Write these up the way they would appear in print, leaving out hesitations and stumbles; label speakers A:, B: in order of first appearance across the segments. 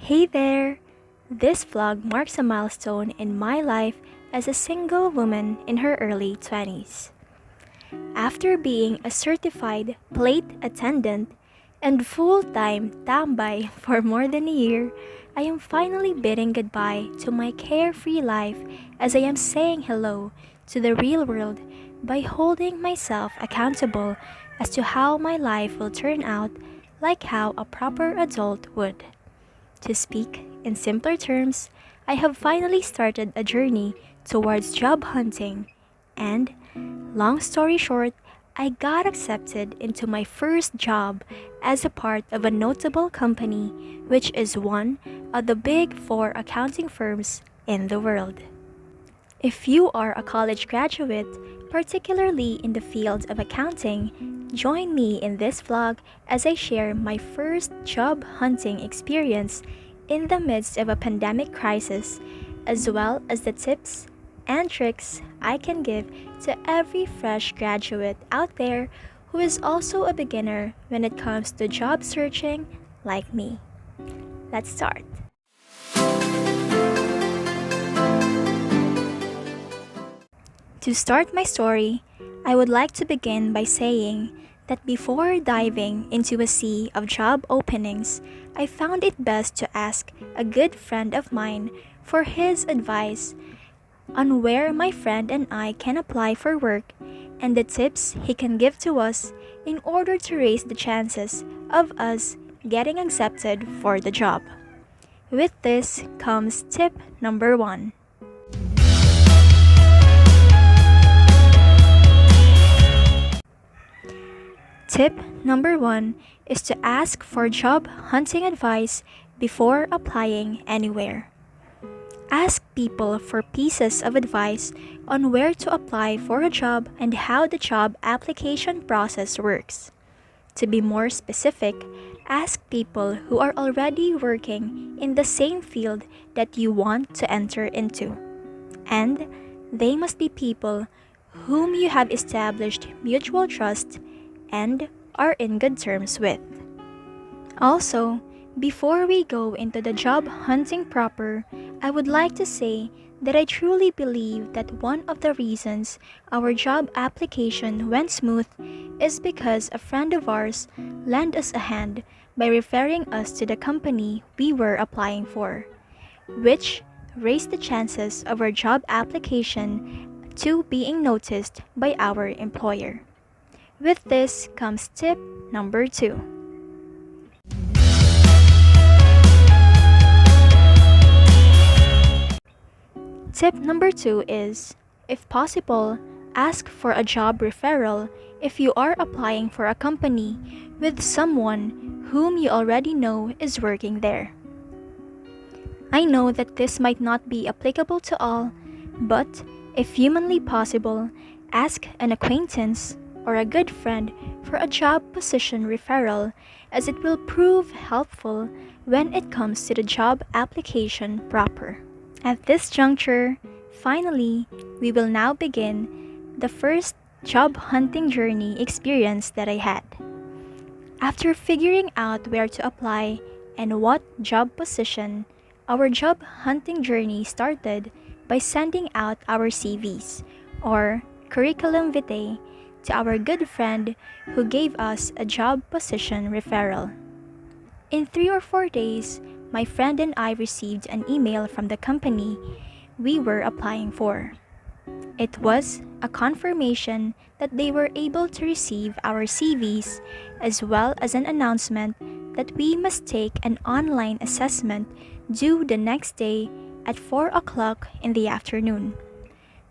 A: Hey there! This vlog marks a milestone in my life as a single woman in her early 20s. After being a certified plate attendant and full-time tambay for more than a year, I am finally bidding goodbye to my carefree life as I am saying hello to the real world by holding myself accountable as to how my life will turn out, like how a proper adult would. To speak in simpler terms, I have finally started a journey towards job hunting, and, long story short, I got accepted into my first job as a part of a notable company, which is one of the big four accounting firms in the world. If you are a college graduate, particularly in the field of accounting, join me in this vlog as I share my first job hunting experience in the midst of a pandemic crisis, as well as the tips and tricks I can give to every fresh graduate out there who is also a beginner when it comes to job searching like me. Let's start. To start my story, I would like to begin by saying that before diving into a sea of job openings, I found it best to ask a good friend of mine for his advice on where my friend and I can apply for work and the tips he can give to us in order to raise the chances of us getting accepted for the job. With this comes tip number 1. Tip number 1 is to ask for job hunting advice before applying anywhere. Ask people for pieces of advice on where to apply for a job and how the job application process works. To be more specific, ask people who are already working in the same field that you want to enter into. And they must be people whom you have established mutual trust and are in good terms with. Also, before we go into the job hunting proper, I would like to say that I truly believe that one of the reasons our job application went smooth is because a friend of ours lent us a hand by referring us to the company we were applying for, which raised the chances of our job application to being noticed by our employer. With this comes tip number 2. Tip number 2 is, if possible, ask for a job referral if you are applying for a company with someone whom you already know is working there. I know that this might not be applicable to all, but if humanly possible, ask an acquaintance or a good friend for a job position referral, as it will prove helpful when it comes to the job application proper. At this juncture, finally, we will now begin the first job hunting journey experience that I had. After figuring out where to apply and what job position, our job hunting journey started by sending out our CVs, or curriculum vitae, to our good friend who gave us a job position referral. In 3 or 4 days, my friend and I received an email from the company we were applying for. It was a confirmation that they were able to receive our CVs, as well as an announcement that we must take an online assessment due the next day at 4 o'clock in the afternoon.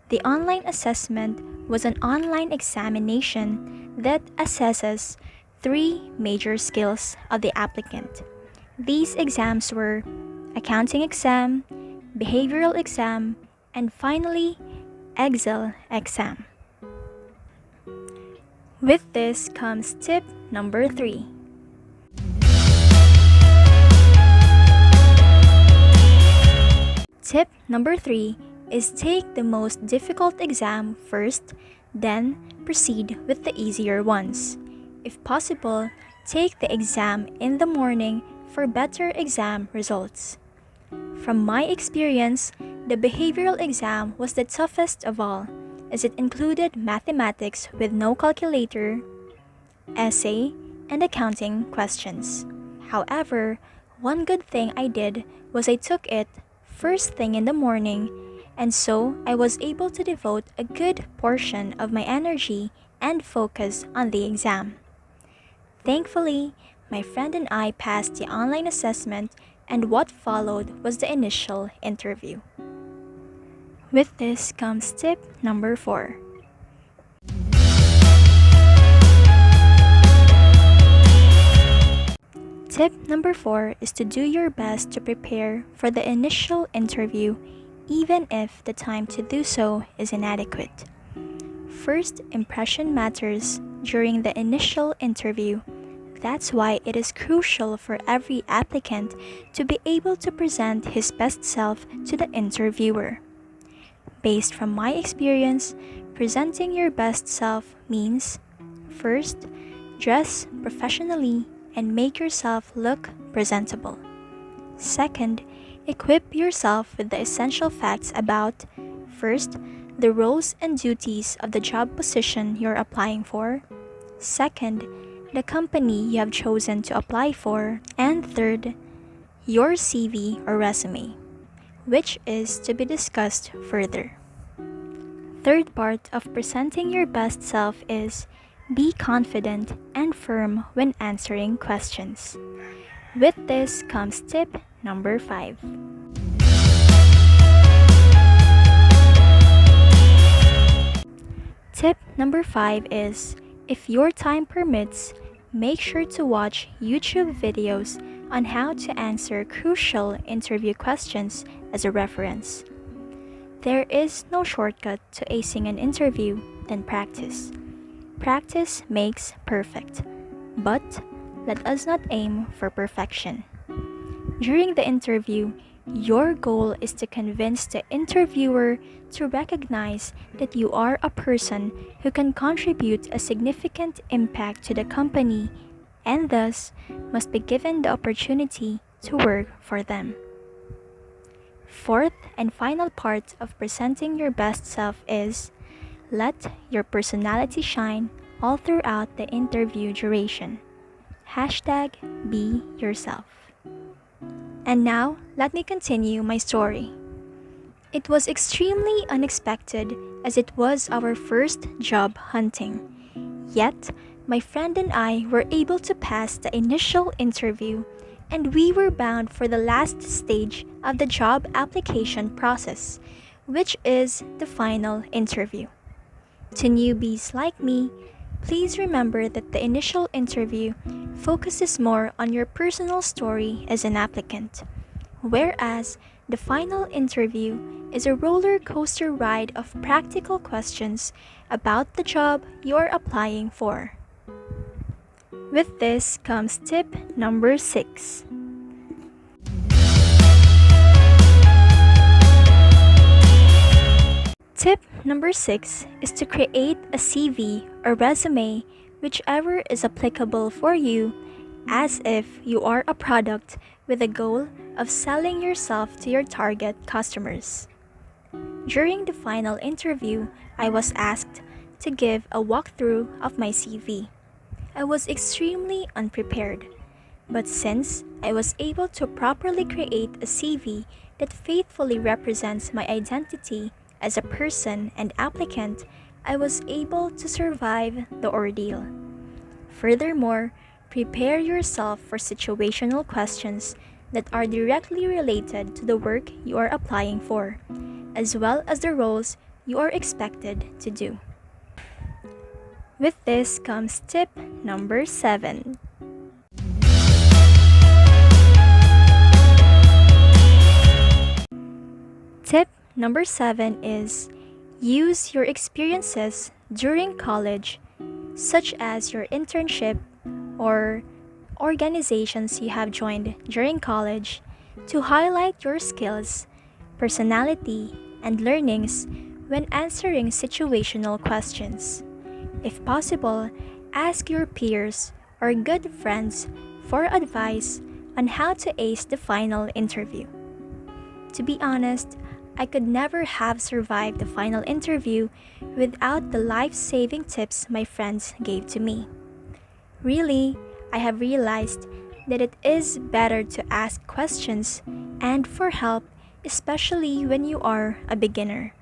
A: The online assessment was an online examination that assesses 3 major skills of the applicant. These exams were accounting exam, behavioral exam, and finally, Excel exam. With this comes tip number 3. Tip number 3 is take the most difficult exam first, then proceed with the easier ones. If possible, take the exam in the morning for better exam results. From my experience, the behavioral exam was the toughest of all, as it included mathematics with no calculator, essay, and accounting questions. However, one good thing I did was I took it first thing in the morning, and so I was able to devote a good portion of my energy and focus on the exam. Thankfully, my friend and I passed the online assessment, and what followed was the initial interview. With this comes tip number 4. Tip number 4 is to do your best to prepare for the initial interview, even if the time to do so is inadequate. First impression matters during the initial interview. That's why it is crucial for every applicant to be able to present his best self to the interviewer. Based from my experience, presenting your best self means, first, dress professionally and make yourself look presentable. Second, equip yourself with the essential facts about, first, the roles and duties of the job position you're applying for. Second, the company you have chosen to apply for. And third, your CV or resume, which is to be discussed further. Third part of presenting your best self is be confident and firm when answering questions. With this comes tip number 5. Tip number 5 is, if your time permits, make sure to watch YouTube videos on how to answer crucial interview questions as a reference. There is no shortcut to acing an interview than practice. Practice makes perfect, but let us not aim for perfection. During the interview, your goal is to convince the interviewer to recognize that you are a person who can contribute a significant impact to the company and thus must be given the opportunity to work for them. Fourth and final part of presenting your best self is, let your personality shine all throughout the interview duration. Hashtag be yourself. And now, let me continue my story. It was extremely unexpected as it was our first job hunting. Yet, my friend and I were able to pass the initial interview, and we were bound for the last stage of the job application process, which is the final interview. To newbies like me, please remember that the initial interview focuses more on your personal story as an applicant, whereas the final interview is a roller coaster ride of practical questions about the job you are applying for. With this comes tip number 6. Tip number 6 is to create a CV or resume, whichever is applicable for you, as if you are a product with the goal of selling yourself to your target customers. During the final interview, I was asked to give a walkthrough of my CV. I was extremely unprepared, but since I was able to properly create a CV that faithfully represents my identity as a person and applicant, I was able to survive the ordeal. Furthermore, prepare yourself for situational questions that are directly related to the work you are applying for, as well as the roles you are expected to do. With this comes tip number 7. Tip number 7 is, use your experiences during college, such as your internship or organizations you have joined during college, to highlight your skills, personality, and learnings when answering situational questions. If possible, ask your peers or good friends for advice on how to ace the final interview. To be honest, I could never have survived the final interview without the life-saving tips my friends gave to me. Really, I have realized that it is better to ask questions and for help, especially when you are a beginner.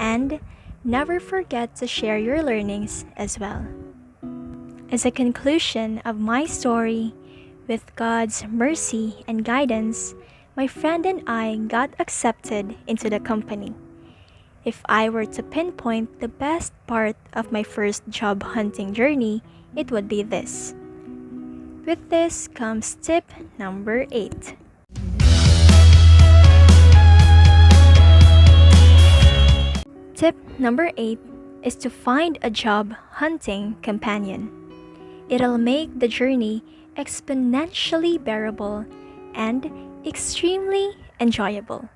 A: And never forget to share your learnings as well. As a conclusion of my story, with God's mercy and guidance, my friend and I got accepted into the company. If I were to pinpoint the best part of my first job hunting journey, it would be this. With this comes tip number 8. Tip number 8 is to find a job hunting companion. It'll make the journey exponentially bearable and extremely enjoyable.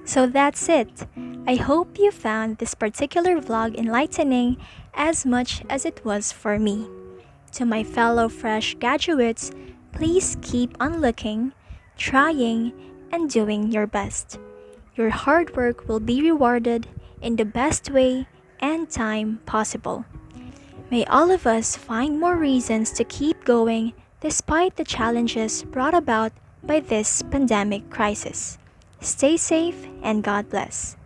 A: So that's it. I hope you found this particular vlog enlightening as much as it was for me. To my fellow fresh graduates, please keep on looking, trying, and doing your best. Your hard work will be rewarded in the best way and time possible. May all of us find more reasons to keep going despite the challenges brought about by this pandemic crisis. Stay safe and God bless.